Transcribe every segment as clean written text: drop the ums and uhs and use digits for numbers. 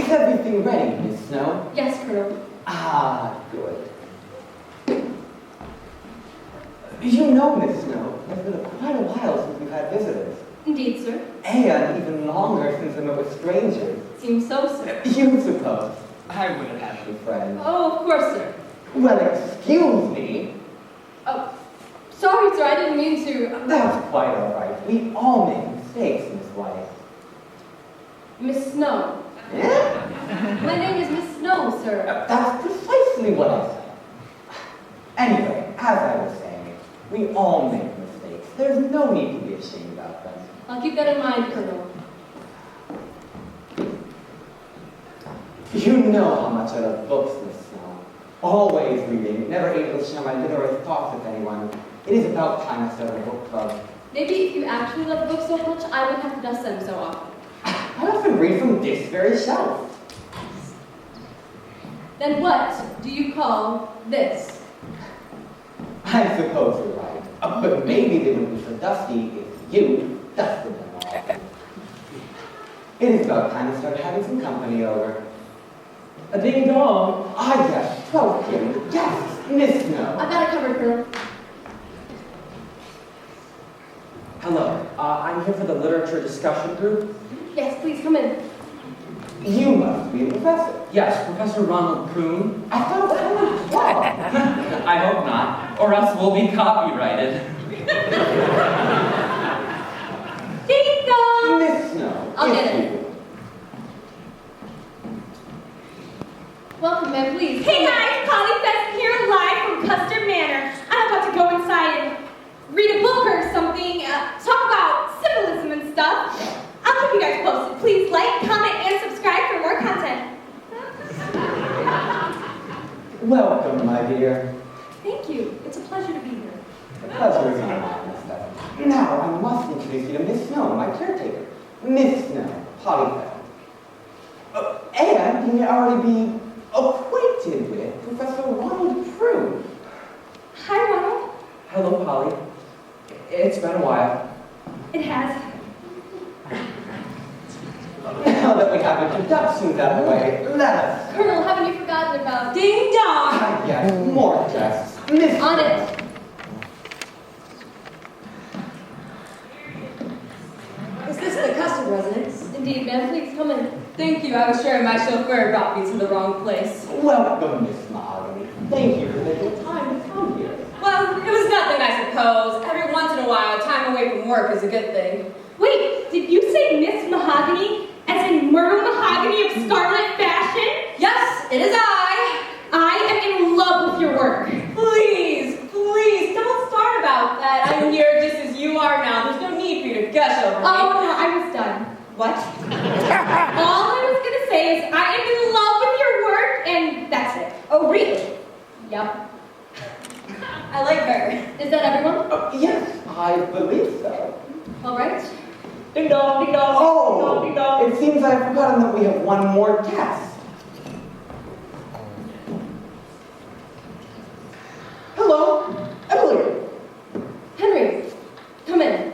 Is everything ready, Miss Snow? Yes, Colonel. Ah, good. You know, Miss Snow, it's been quite a while since we've had visitors. Indeed, sir. And even longer since I met with strangers. Seems so, sir. You suppose I wouldn't have any friends. Oh, of course, sir. Well, excuse me. Oh, sorry, sir, I didn't mean to. That's quite all right. We all make mistakes, Miss White. Miss Snow. Eh? My name is Miss Snow, sir. That's precisely what I said. Anyway, as I was saying, we all make mistakes. There's no need to be ashamed about them. I'll keep that in mind, Colonel. You know how much I love books, Miss Snow. Always reading, never able to share my literary thoughts with anyone. It is about time I started a book club. Maybe if you actually love books so much, I wouldn't have to dust them so often. I often read from this very shelf. Then what do you call this? I suppose you're right. But maybe they wouldn't be so dusty if you dusted them all. It is about time to start having some company over. A ding dong. Ah, yes, 12 Kim. Yes, Miss Snow. I've got it covered, Colonel. Hello, I'm here for the literature discussion group. Yes, please come in. You must be a professor. Yes, Professor Ronald Kuhn. I thought that was wrong. I hope not, or else we'll be copyrighted. Ding dong! Miss Snow. I'll yes, get it. you. Welcome, ma'am, please. Hey guys, Polly Fest here live from Custer Manor. I'm about to go inside and read a book or something, talk about symbolism and stuff. I'll keep you guys posted. Please like, comment, and subscribe for more content. Welcome, my dear. Thank you. It's a pleasure to be here. The pleasure is mine, Miss Snow. Now, I must introduce you to Miss Snow, my caretaker. Miss Snow, Polyfeld. And you may already be acquainted with Professor Ronald Prue. Hi, Ronald. Hello, Polly. It's been a while. It has. Now that we have introductions out of the way, let us. Colonel, haven't you forgotten about Ding dong! Ah, yes, more guests. Miss On Snow. it. Is this the custom residence? Indeed, ma'am, please come in. Thank you. I was sure my chauffeur brought me to the wrong place. Welcome, Miss Mahogany. Thank you for taking time to come here. Well, it was nothing, I suppose. Every once in a while, time away from work is a good thing. Wait, did you say Miss Mahogany? As in Myrtle Mahogany of Scarlet Fashion? Yes, it is I. I am in love with your work. Please, please, don't start about that. I'm here just as you are now. There's no need for you to gush over me. Oh, no, I was done. What? All I was going to say is I am in love with your work, and that's it. Oh, really? Yep. I like her. Is that everyone? Yes, I believe so. All right. Ding dong, ding dong, Oh, ding dong, ding dong. it seems I've forgotten that we have one more guest. Hello, Emily. Henry, come in.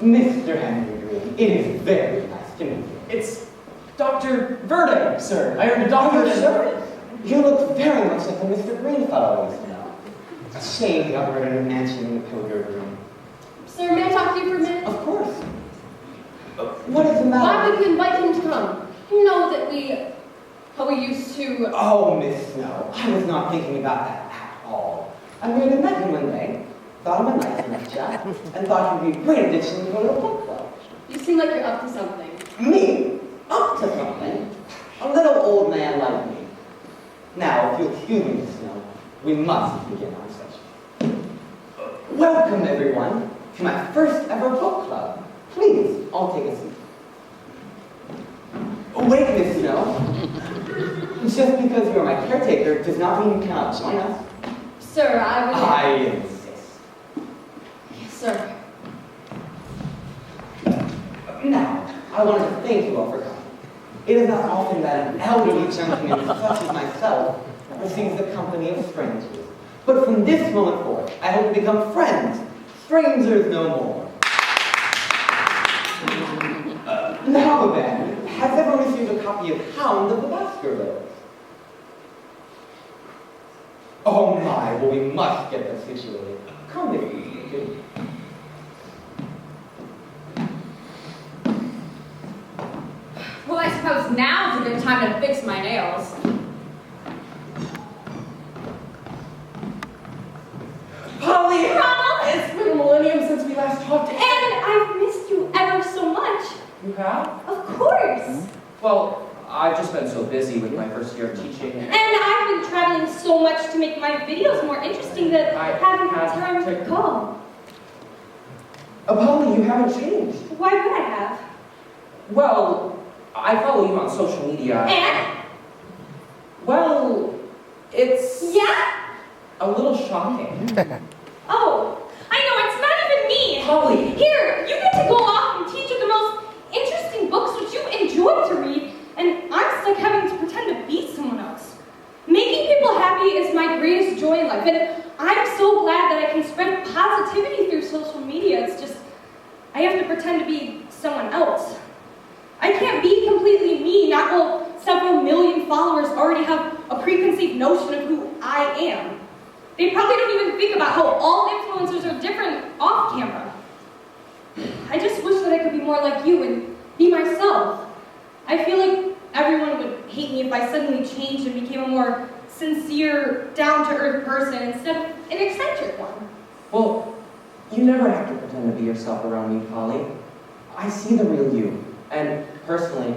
Mr. Henry Green, it is very nice to meet you. It's Dr. Verde, sir. I earned a doctorate in... Sure. You look very much like the Mr. Green fellow I used to know. It's a shame he got rid of a mansion in the Pilgrim Room. Sir, may I talk to you for a minute? Of course. What is the Why matter? would you invite him to come? You know that how we used to... Oh, Miss Snow, I was not thinking about that at all. I merely met him one day, thought him a nice enough chap, and thought he'd be a great addition to go to a book club. You seem like you're up to something. Me? Up to something? A little old man like me. Now, if you'll excuse me, Miss Snow, we must begin our session. Welcome, everyone, to my first ever book club. Please, I'll take a seat. Wait, Miss Snow. Just because you're my caretaker does not mean you cannot join us. Sir, I would... I insist. Yes, sir. Now, I wanted to thank you all for coming. It is not often that an elderly gentleman such as myself receives the company of strangers. But from this moment forth, I hope to become friends, strangers no more. Now then, Has everyone received a copy of Hound of the Baskervilles? Oh my, well we must get this situated. Come with me, Jim. Well, I suppose now's a good time to fix my nails. Polly! Ronald! It's been a millennium since we last talked. And I've missed you ever so much. You have? Of course. Well, I've just been so busy with my first year of teaching. And I've been traveling so much to make my videos more interesting that I haven't had time to call. Polly, you haven't changed. Why would I have? Well, I follow you on social media. And? Well, it's Yeah? a little shocking. Oh, I know, it's not even me. Polly! Here, you get to go off and teach her the most interesting books which you enjoy to read, and I'm stuck having to pretend to be someone else. Making people happy is my greatest joy in life, and I'm so glad that I can spread positivity through social media. It's just, I have to pretend to be someone else. I can't be completely me, not while several million followers already have a preconceived notion of who I am. They probably don't even think about how all influencers are different off camera. I just wish that I could be more like you and be myself. I feel like everyone would hate me if I suddenly changed and became a more sincere, down-to-earth person instead of an eccentric one. Well, you never have to pretend to be yourself around me, Polly. I see the real you. And personally,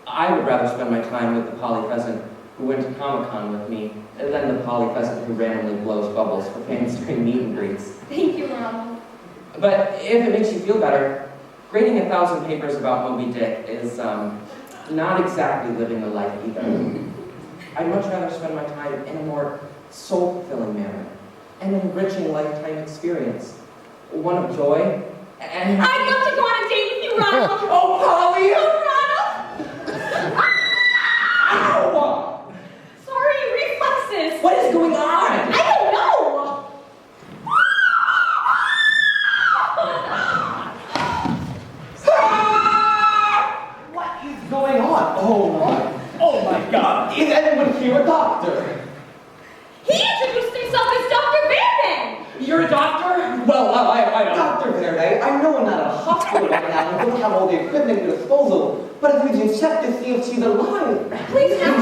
I would rather spend my time with the Polly Pheasant who went to Comic-Con with me than the Polly Pheasant who randomly blows bubbles for fans during meet and greets. Thank you, Ronald. But if it makes you feel better, grading 1,000 papers about Moby Dick is not exactly living the life either. I'd much rather spend my time in a more soul-fulfilling manner, an enriching lifetime experience, one of joy and... I'd love to go on a date with you, Ronald. Oh, Polly! Oh, Ronald! Ow! Sorry, reflexes. What is going on? I don't know. What is going on? Oh my God. Is anyone here a doctor? He introduced himself as Dr. Van. You're a doctor? Well, I don't... Dr. Verde, I know we're not at a hospital right now and don't have all the equipment at your disposal, but if we can check to see if she's alive. Please, I don't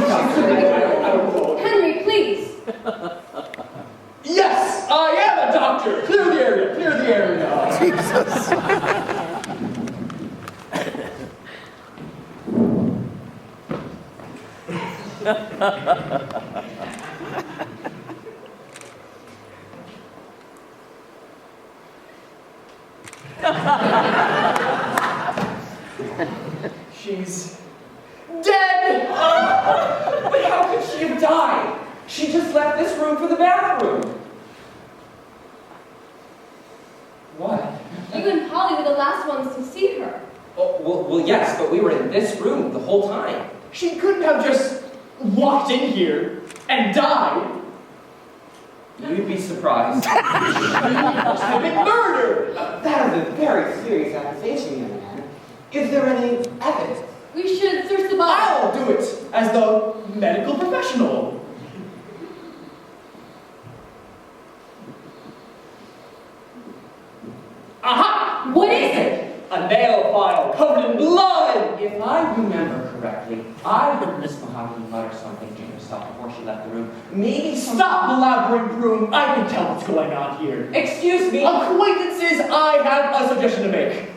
know. Henry, please. Yes, I am a doctor. Clear the area. Clear the area. Jesus. She's dead! But how could she have died? She just left this room for the bathroom. What? You and Polly were the last ones to see her. Oh, well, yes, but we were in this room the whole time. She couldn't have just walked in here and died. You'd be surprised. She must have been murdered. That is a very serious accusation, young man. Is there any evidence? We should search the body. I'll do it as the medical professional. Aha! What is it? A nail file covered in blood. If I remember correctly, I heard Miss Mahogany mutter something to herself before she left the room. Maybe some... Stop blabbering, Broom. I can tell what's going on here. Excuse me. Acquaintances, I have a suggestion to make.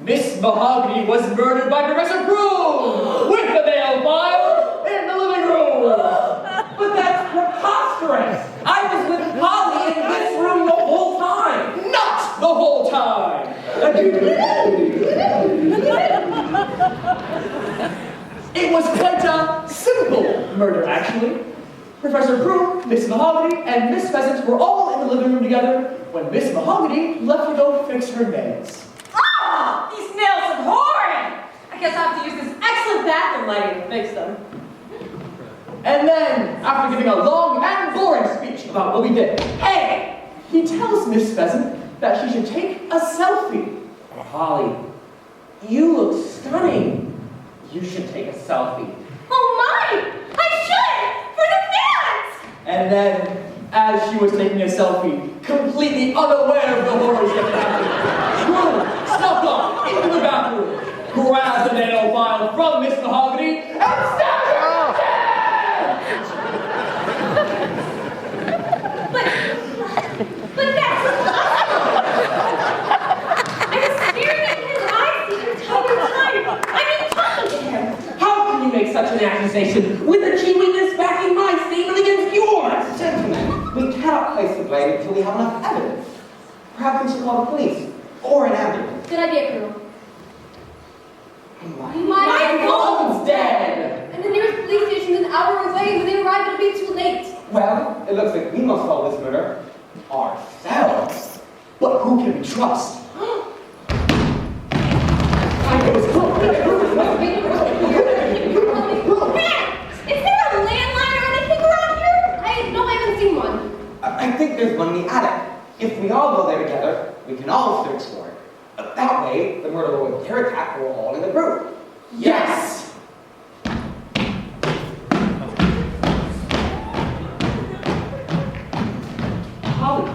Miss Mahogany was murdered by Professor Broom with the nail file in the living room. But that's preposterous! I was with Polly in this room the whole time! Not the whole time. It was quite a simple murder, actually. Professor Broom, Miss Mahogany, and Miss Pheasant were all in the living room together when Miss Mahogany left to go fix her nails. Ah! These nails are horrid! I guess I'll have to use this excellent bathroom lighting to fix them. And then, after giving a long and boring speech about what we did, hey, he tells Miss Pheasant that she should take a selfie. Polly, you look stunning. You should take a selfie. Oh my! I should! For the fans! And then, as she was taking a selfie, completely unaware of the horrors that happened, Grosse snuck off into the bathroom, grabbed the nano file from Miss Mahogany, and stabbed her dead! But that's impossible! I was staring at his eyes the entire time! I mean, talking to him! How can you make such an accusation with a key witness backing my statement against yours? Gentlemen, we cannot place the blame until we have enough evidence. Perhaps we should call the police or an ambulance. Good idea, Colonel. My phone's dead! And the nearest police station is an hour away. When they arrive, it'll be too late. Well, it looks like we must solve this murder ourselves. But who can we trust? Is there a landline or anything around here? No, I haven't seen one. I think there's one in the attic. If we all go there together, we can all search for it. That way, the murderer will dare attack we're all in the group. Yes! Holly,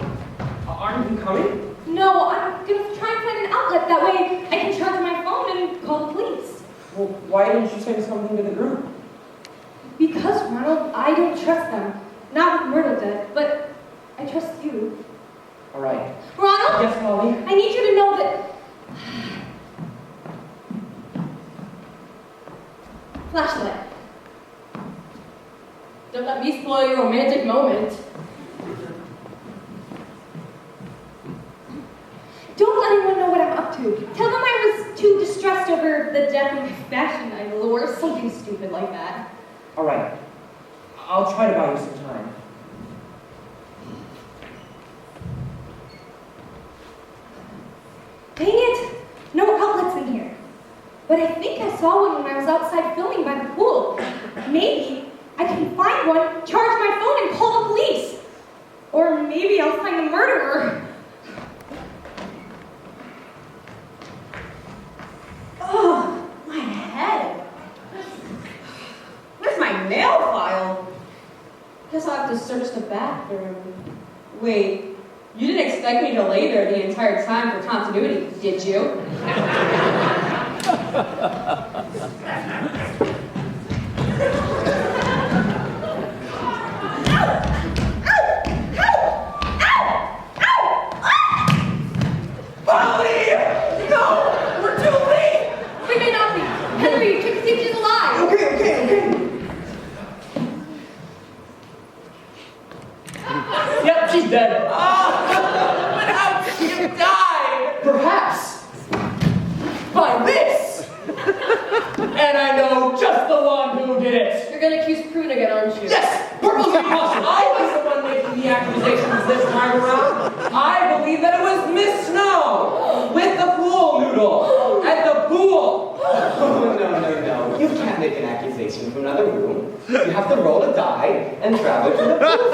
aren't you coming? No, I'm gonna try and find an outlet. That way I can charge my phone and call the police. Well, why didn't you say something to the group? Because, Ronald, I don't trust them. Not with Myrtle dead, but I trust you. All right. Ronald? Yes, Holly? I need you to know that... Flashlight. Don't let me spoil your romantic moment. Don't let anyone know what I'm up to. Tell them I was too distressed over the death of my fashion idol or something stupid like that. All right. I'll try to buy you some time. Dang it! No outlets in here. But I think I saw one when I was outside filming by the pool. Maybe I can find one, charge my phone, and call the police. Or maybe I'll find the murderer. Oh, my head. Where's my mail file? Guess I'll have to search the bathroom. Wait, you didn't expect me to lay there the entire time for continuity, did you? We may not be. Henry, check to see if she's alive. Okay. Yep, she's dead. But how could she have died? Perhaps by this. And I know just the one who did it. You're gonna accuse Prune again, aren't you? Yes, purple's impossible. I was the one making the accusations this time around. I believe that it was Miss Snow with the pool noodle at the pool. Oh, no. You can't make an accusation from another room. You have to roll a die and travel to the poolside.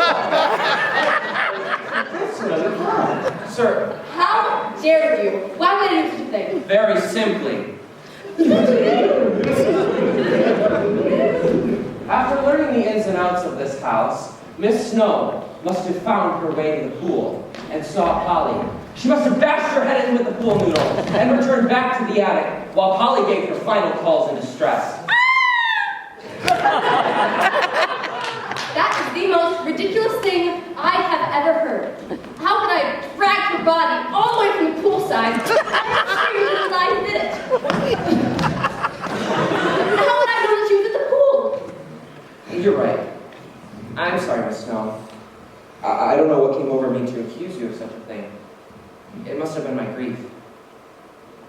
That's another plan. Sir, How dare you? Why would I do such a thing? very simply. After learning the ins and outs of this house, Miss Snow must have found her way to the pool and saw Polly. She must have bashed her head in with the pool noodle and returned back to the attic while Polly gave her final calls in distress. That is the most ridiculous thing I have ever heard. How could I have dragged her body all the way from the poolside and screamed that I did it? And how would I know that she was at the pool? You're right. I'm sorry, Miss Snow. I don't know what came over me to accuse you of such a thing. It must have been my grief.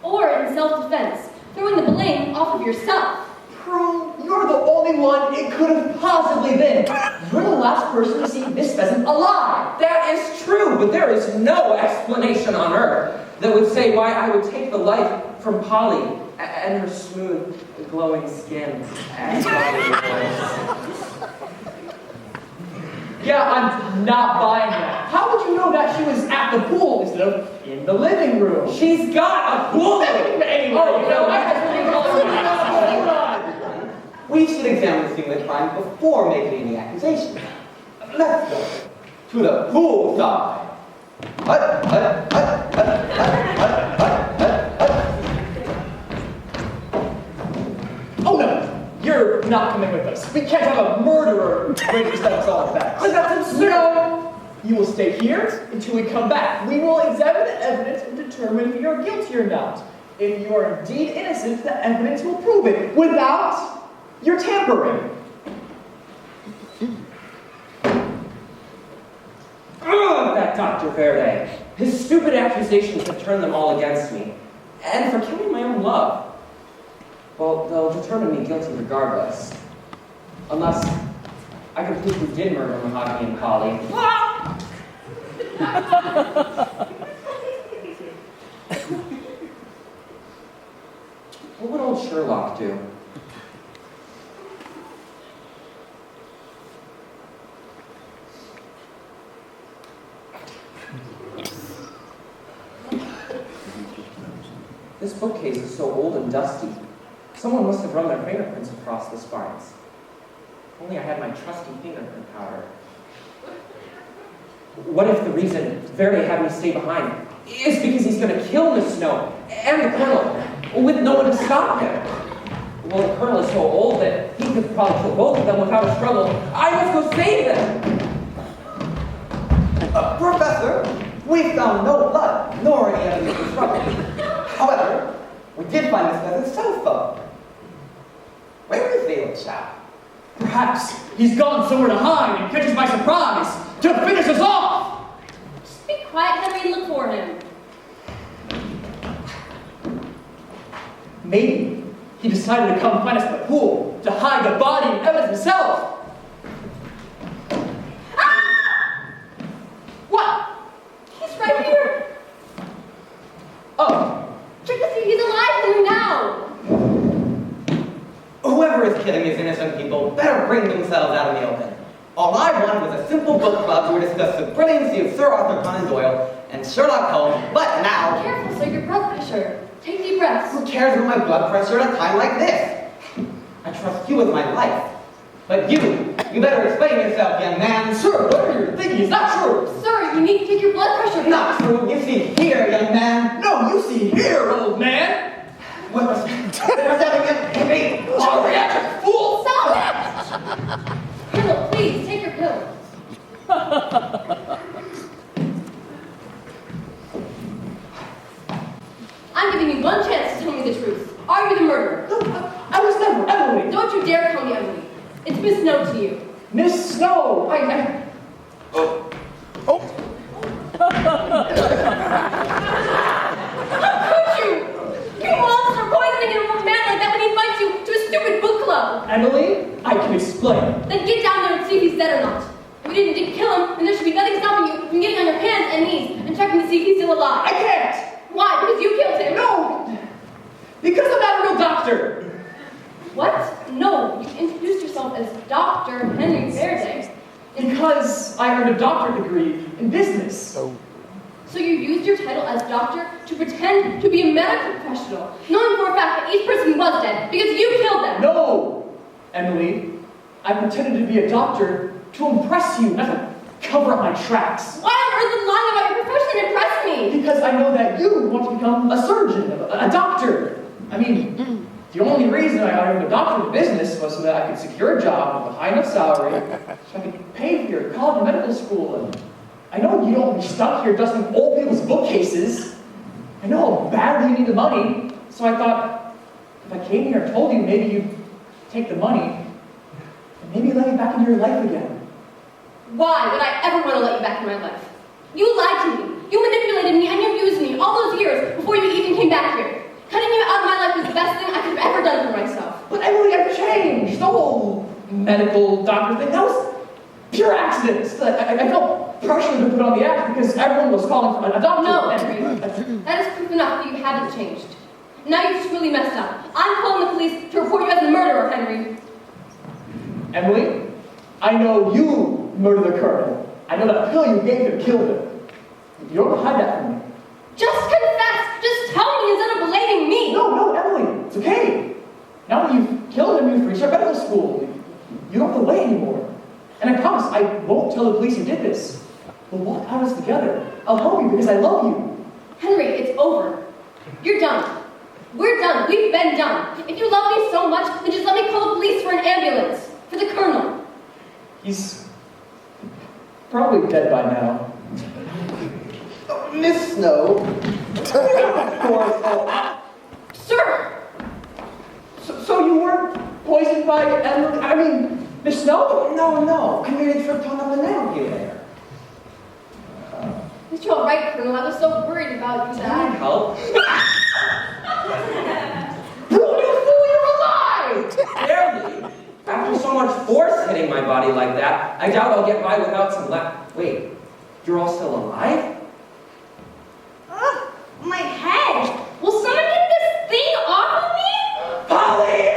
Or in self-defense, throwing the blame off of yourself. Prue, you're the only one it could have possibly been. You're the last person to see Miss Pheasant alive. That is true, but there is no explanation on earth that would say why I would take the life from Polly and her smooth, glowing skin and body voice. Yeah, I'm not buying that. How would you know that she was at the pool instead of in the living room? She's got a pool! Anyway, Oh, you know, I have to call you. Hold on. We should examine the scene of the crime before making any accusations. Let's go to the pool side. Hut, hut, hut, hut, hut, hut, hut, hut, hut. Oh no, you're not coming with us. We can't have a murderer witness us all back. But that's absurd. No, you will stay here until we come back. We will examine the evidence and determine if you are guilty or not. If you are indeed innocent, the evidence will prove it. Without, you're tampering. Ugh, that Dr. Verde. His stupid accusations have turned them all against me. And for killing my own love. Well, they'll determine me guilty regardless. Unless I can prove who did murder Mahogany and Polly. What would old Sherlock do? This bookcase is so old and dusty. Someone must have run their fingerprints across the spines. If only I had my trusty fingerprint powder. What if the reason Verde had me stay behind is because he's going to kill Miss Snow and the Colonel with no one to stop him? Well, the Colonel is so old that he could probably kill both of them without a struggle. I must go save them! Professor, we found no blood, nor any evidence of struggle. However, we did find this man's cell phone. Where is the old chap? Perhaps he's gone somewhere to hide and catch us by surprise to finish us off! Just be quiet, Henry, and look for him. Maybe he decided to come find us at the pool to hide the body and evidence himself. Ah! What? He's right here. Oh, Check to see he's alive Henry, now. Whoever is killing these innocent people better bring themselves out in the open. All I wanted was a simple book club to discuss the brilliancy of Sir Arthur Conan Doyle and Sherlock Holmes, but now... Careful, sir, your blood pressure. Take deep breaths. Who cares about my blood pressure at a time like this? I trust you with my life. But you better explain yourself, young man. sir, whatever you're thinking is not true. Sir, you need to take your blood pressure. Not true. You see here, young man. No, you see here, old man. What was that again? Overreaction, fool! Stop it! Colonel, please, take your pill. I'm giving you one chance to tell me the truth. Are you the murderer? No, I was never, Emily. Don't you dare call me Emily. It's Miss Snow to you. Miss Snow, How could you? You monster poisoning a man like that when he invites you to a stupid book club. Emily, I can explain. Then get down there and see if he's dead or not. If you didn't indeed kill him, then there should be nothing stopping you from getting on your hands and knees and checking to see if he's still alive. I can't. Why? Because you killed him. No, because I'm not a real doctor. What? No, you introduced yourself as Dr. Henry Verde. Because I earned a doctorate degree in business. So you used your title as doctor to pretend to be a medical professional, knowing for a fact that each person was dead because you killed them. No, Emily, I pretended to be a doctor to impress you, not to cover up my tracks. Why on earth would lying about your profession impress me? Because I know that you want to become a surgeon, a doctor. I mean, the only reason I earned a doctorate in business was so that I could secure a job with a high enough salary so I could pay for your college and medical school. And I know you don't want to be stuck here dusting old people's bookcases. I know how badly you need the money, so I thought if I came here and told you, maybe you'd take the money and maybe let me back into your life again. Why would I ever want to let you back in my life? You lied to me. You manipulated me and you used me all those years before you even came back here. Cutting you out of my life was the best thing I could have ever done for myself. But Emily, I've changed. The whole medical doctor thing, that was pure accident. I felt pressure to put on the act because everyone was calling for a doctor. No, Henry. That is proof enough that you haven't changed. Now you just really messed up. I'm calling the police to report you as a murderer, Henry. Emily, I know you murdered the Colonel. I know that pill you gave him killed him. You don't hide that from me. Just confess. Just tell me instead of blaming me. No, Emily, it's okay. Now that you've killed him, you've reached our medical school. You don't have to wait anymore. And I promise I won't tell the police you did this. We'll walk out of this together. I'll help you because I love you. Henry, it's over. You're done. We're done. We've been done. If you love me so much, then just let me call the police for an ambulance. For the colonel. He's probably dead by now. Miss Snow. Of course. Sir! So you weren't poisoned by Miss Snow? No. I merely tripped on a banana peel there. Is you all right, Colonel? I was so worried about you Can I that. help? Bro, you fool, you're alive! Barely. After so much force hitting my body like that, I doubt I'll get by without some Wait, you're all still alive? Ugh, my head. Will someone get this thing off of me? Polly!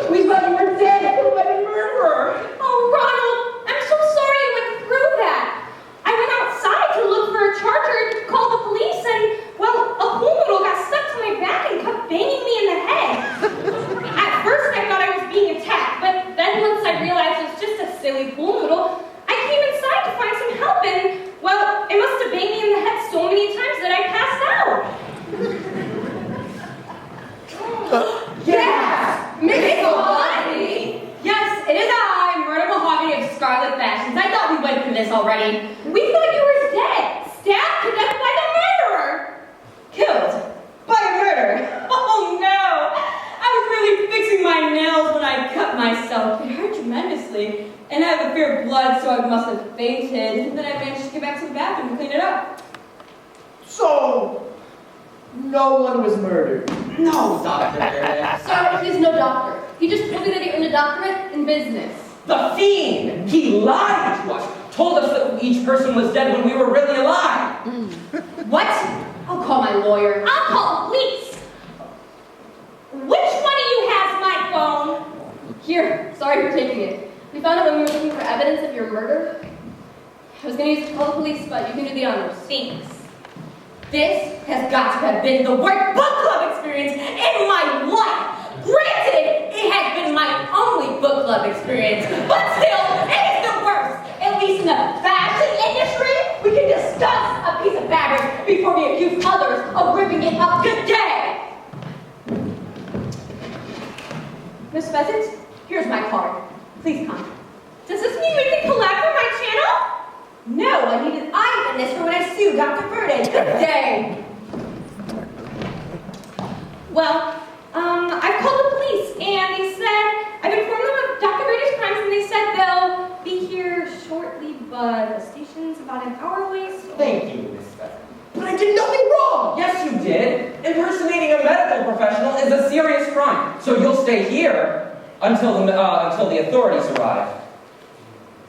We thought you were dead. Who let me murderer? Oh, Ronald, I'm so sorry you went through that. I went outside to look for a charger and called the police and, well, a pool noodle got stuck to my back and kept banging me in the head. At first I thought I was being attacked, but then once I realized it was just a silly pool noodle, I came inside to find some help and, well, it must have banged me in the head so many times that I passed out. Yes! Miss Mahogany! Yes, it is I, Myrtle Mahogany of Scarlet Fashions. I thought we went through this already. We thought you were dead, stabbed to death by the murderer. Killed by a murder. Oh no! I was really fixing my nails when I cut myself. It hurt tremendously. And I have a fear of blood, so I must have fainted. And then I managed to get back to the bathroom and clean it up. So, no one was murdered. No, Dr. Meredith. Sorry, he's no doctor. He just told me that he earned a doctorate in business. The fiend! He lied to us, told us that each person was dead when we were really alive. What? I'll call my lawyer. I'll call the police. Which one of you has my phone? Here, sorry for taking it. We found it when we were looking for evidence of your murder. I was going to use it to call the police, but you can do the honors. Thanks. This has got to have been the worst book club experience in my life. Granted, it has been my only book club experience, but still, it is the worst. At least in the fashion industry, we can discuss a piece of fabric before we accuse others of ripping it up today. Miss Pheasant, here's my card. Please come. Does this mean we can collab for my channel? No, I need an eyewitness for when I sue Dr. Vernon. Good day. Well, I've called the police and they said, I've informed them of Dr. Brady's crimes and they said they'll be here shortly, but the station's about an hour away, so... Thank you, Miss Pheasant. But I did nothing wrong! Yes, you did. Impersonating a medical professional is a serious crime, so you'll stay here until the authorities arrive.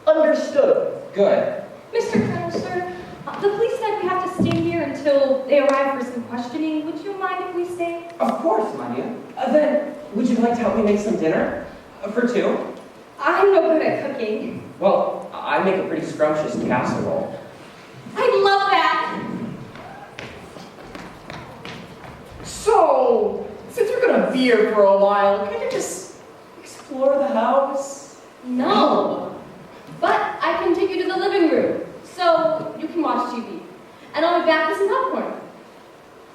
Understood. Good. Mr. Colonel, sir, the police said we have to stay here until they arrive for some questioning. Would you mind if we stay? Of course, my dear. Then, would you like to help me make some dinner? For two? I'm no good at cooking. Well, I make a pretty scrumptious casserole. I love that. So, since we're gonna be here for a while, can you just explore the house? No. But I can take you to the living room, so you can watch TV. And I'll be back with some popcorn.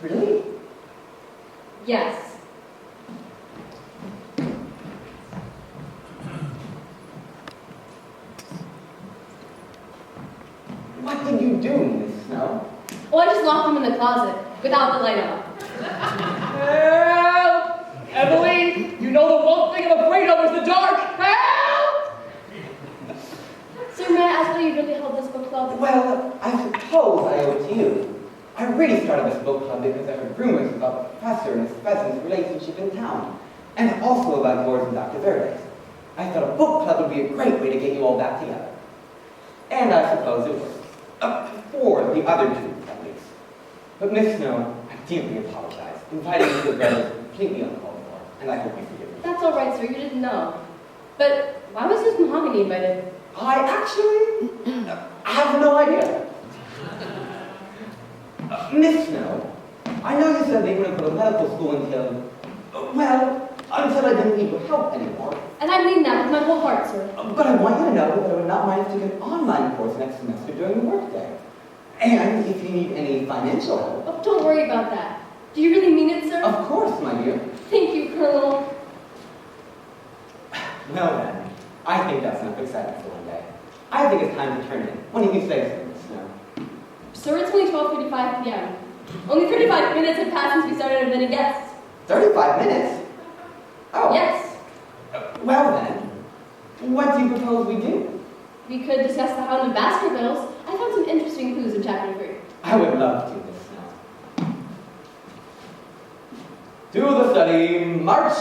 Really? Yes. What did you do, Miss Snow? Well, I just locked them in the closet without the light on. Help! Emily, you know the one thing I'm afraid of is the dark. Help! Sir, may I ask why you really held this book club? Well, I suppose I owe it to you. I really started this book club because I heard rumors about Professor and his Pheasant's relationship in town, and also about yours and Dr. Verde's. I thought a book club would be a great way to get you all back together. And I suppose it worked. For the other two, at least. But Miss Snow, I deeply apologize. Inviting you to the bed was completely uncalled for, and I hope you forgive me. That's all right, sir. You didn't know. But why was Miss Mahogany invited? I have no idea. Miss Snow, I know you said they wouldn't go to medical school until, Well, until I didn't need your help anymore. And I mean that with my whole heart, sir. But I want you to know that I would not mind if you took an online course next semester during the workday. And if you need any financial help. Oh, don't worry about that. Do you really mean it, sir? Of course, my dear. Thank you, Colonel. Well then, I think that's enough excitement for one day. I think it's time to turn in. When do you say so, Miss Snow? Sir, it's only 12:35 p.m. Only 35 minutes have passed since we started admitting guests. 35 minutes? Oh. Yes, Well then, what do you propose we do? we could discuss the Hound of Baskervilles. I found some interesting clues in chapter 3. I would love to, Miss Snow. To the study, march!